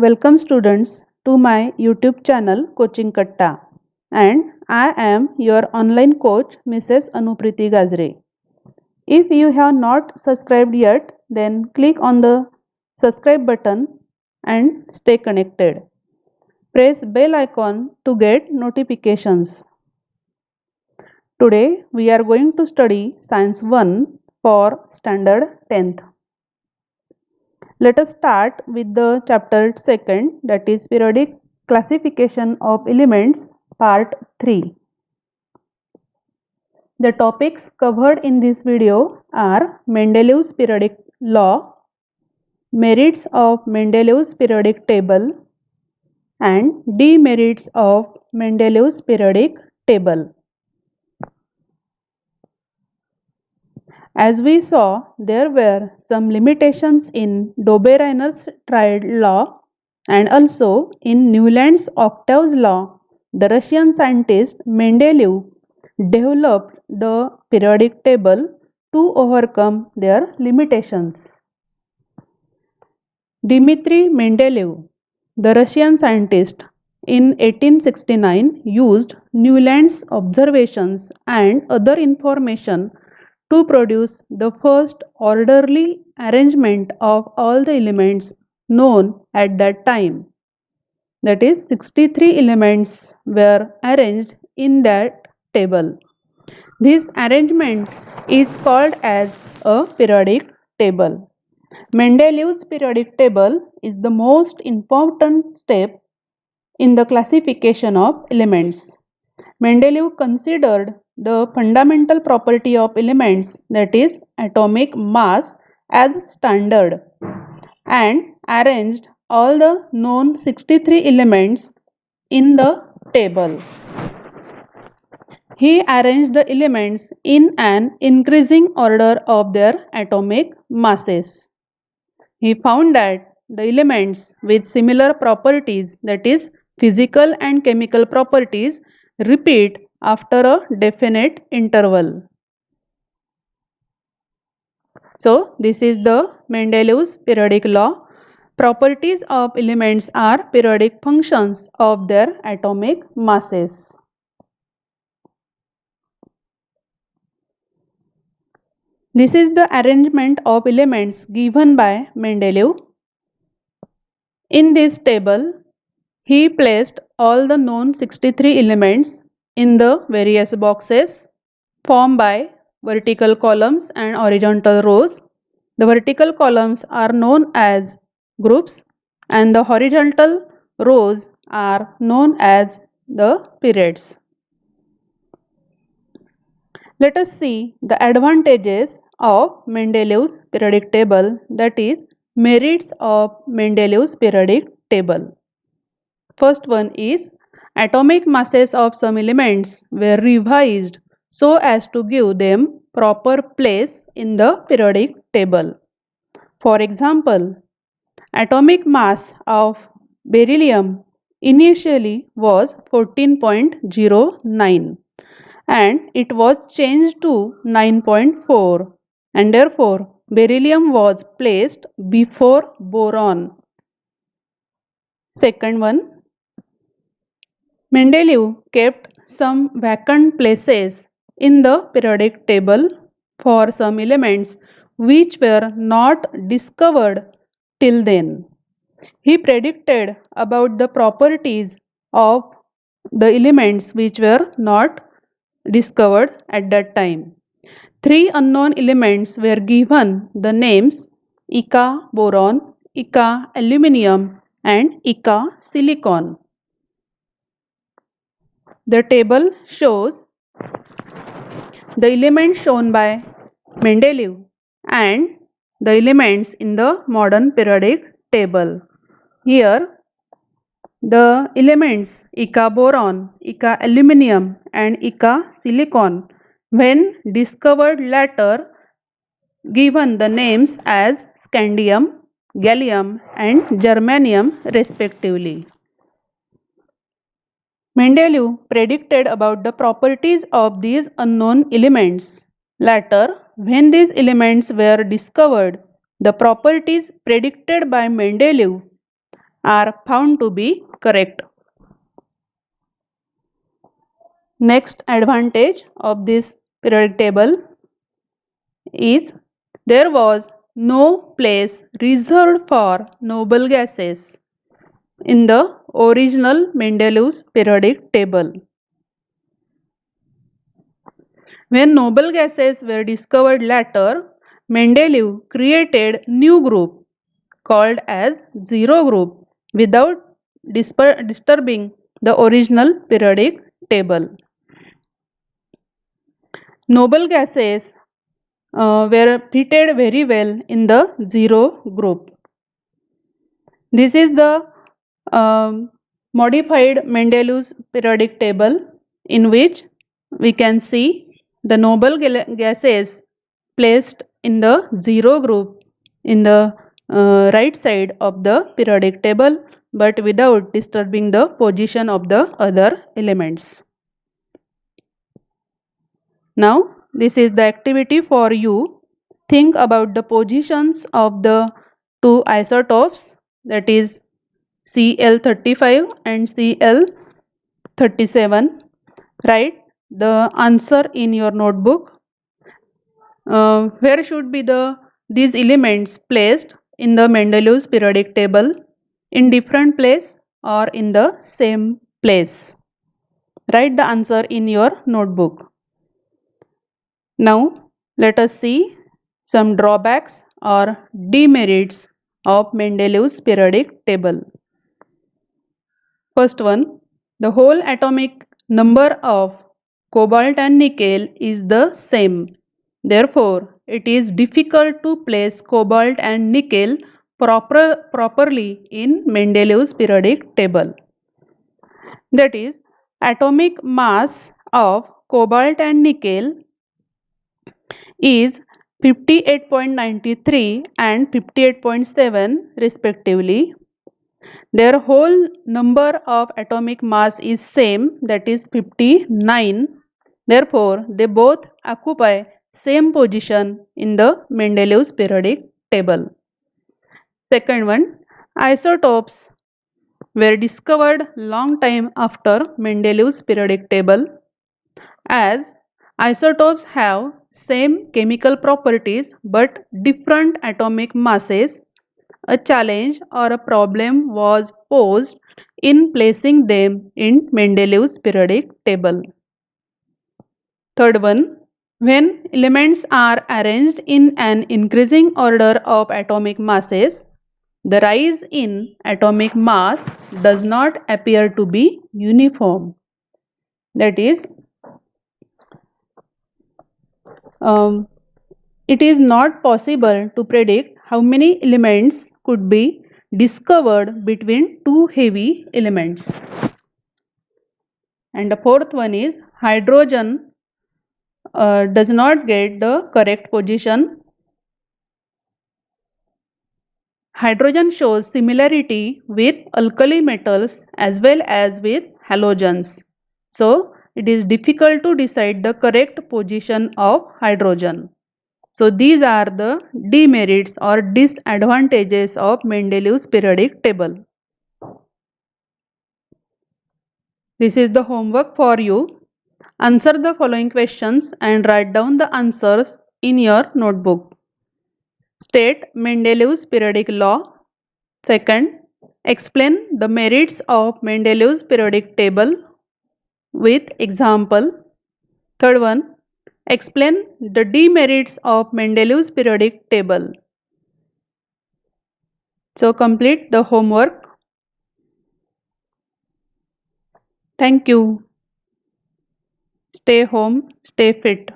Welcome students to my YouTube channel Coaching Katta, and I am your online coach Mrs. Anupriti Gajre. If you have not subscribed yet, then click on the subscribe button and stay connected. Press bell icon to get notifications. Today we are going to study Science 1 for Standard 10th. Let us start with the chapter 2, that is periodic classification of elements, part 3. The topics covered in this video are Mendeleev's periodic law, merits of Mendeleev's periodic table, and demerits of Mendeleev's periodic table. As we saw, there were some limitations in Dobereiner's triad law and also in Newland's octaves law. The Russian scientist Mendeleev developed the periodic table to overcome their limitations. Dmitry Mendeleev, the Russian scientist, in 1869 used Newland's observations and other information to produce the first orderly arrangement of all the elements known at that time. That is, 63 elements were arranged in that table. This arrangement is called as a periodic table. Mendeleev's periodic table is the most important step in the classification of elements. Mendeleev considered the fundamental property of elements, that is atomic mass, as standard and arranged all the known 63 elements in the table. He arranged the elements in an increasing order of their atomic masses. He found that the elements with similar properties, that is physical and chemical properties, repeat after a definite interval. So this is the Mendeleev's periodic law. Properties of elements are periodic functions of their atomic masses. This is the arrangement of elements given by Mendeleev. In this table, he placed all the known 63 elements in the various boxes formed by vertical columns and horizontal rows. The vertical columns are known as groups and the horizontal rows are known as the periods. Let us see the advantages of Mendeleev's periodic table, that is merits of Mendeleev's periodic table. First one is atomic masses of some elements were revised so as to give them proper place in the periodic table. For example, atomic mass of beryllium initially was 14.09 and it was changed to 9.4, and therefore beryllium was placed before boron. Second one, Mendeleev kept some vacant places in the periodic table for some elements which were not discovered till then. He predicted about the properties of the elements which were not discovered at that time. 3 unknown elements were given the names Ica boron, Ica aluminium, and Ica silicon. The table shows the elements shown by Mendeleev and the elements in the modern periodic table. Here, the elements Ica boron, Ica aluminium, and Ica silicon, when discovered later, given the names as scandium, gallium, and germanium respectively. Mendeleev predicted about the properties of these unknown elements. Later, when these elements were discovered, the properties predicted by Mendeleev are found to be correct. Next advantage of this periodic table is there was no place reserved for noble gases in the original Mendeleev's periodic table. When noble gases were discovered later, Mendeleev created new group called as zero group without disturbing the original periodic table. Noble gases were fitted very well in the zero group. This is the modified Mendeleev's periodic table in which we can see the noble gases placed in the zero group in the right side of the periodic table but without disturbing the position of the other elements. Now this is the activity for you. Think about the positions of the two isotopes, that is Cl35 and Cl37. Write the answer in your notebook. Where should be these elements placed in the Mendeleev's periodic table? In different place or in the same place? Write the answer in your notebook. Now let us see some drawbacks or demerits of Mendeleev's periodic table. First one, the whole atomic number of cobalt and nickel is the same. Therefore, it is difficult to place cobalt and nickel properly in Mendeleev's periodic table. That is, atomic mass of cobalt and nickel is 58.93 and 58.7 respectively. Their whole number of atomic mass is same, that is 59. Therefore, they both occupy same position in the Mendeleev's periodic table. Second one, isotopes were discovered long time after Mendeleev's periodic table. As isotopes have same chemical properties but different atomic masses, a challenge or a problem was posed in placing them in Mendeleev's periodic table. Third one, when elements are arranged in an increasing order of atomic masses, the rise in atomic mass does not appear to be uniform. That is, it is not possible to predict how many elements could be discovered between two heavy elements. And the fourth one is hydrogen does not get the correct position. Hydrogen shows similarity with alkali metals as well as with halogens. So, it is difficult to decide the correct position of hydrogen. So, these are the demerits or disadvantages of Mendeleev's periodic table. This is the homework for you. Answer the following questions and write down the answers in your notebook. State Mendeleev's periodic law. Second, explain the merits of Mendeleev's periodic table with example. Third one, explain the demerits of Mendeleev's periodic table. So complete the homework. Thank you. Stay home, stay fit.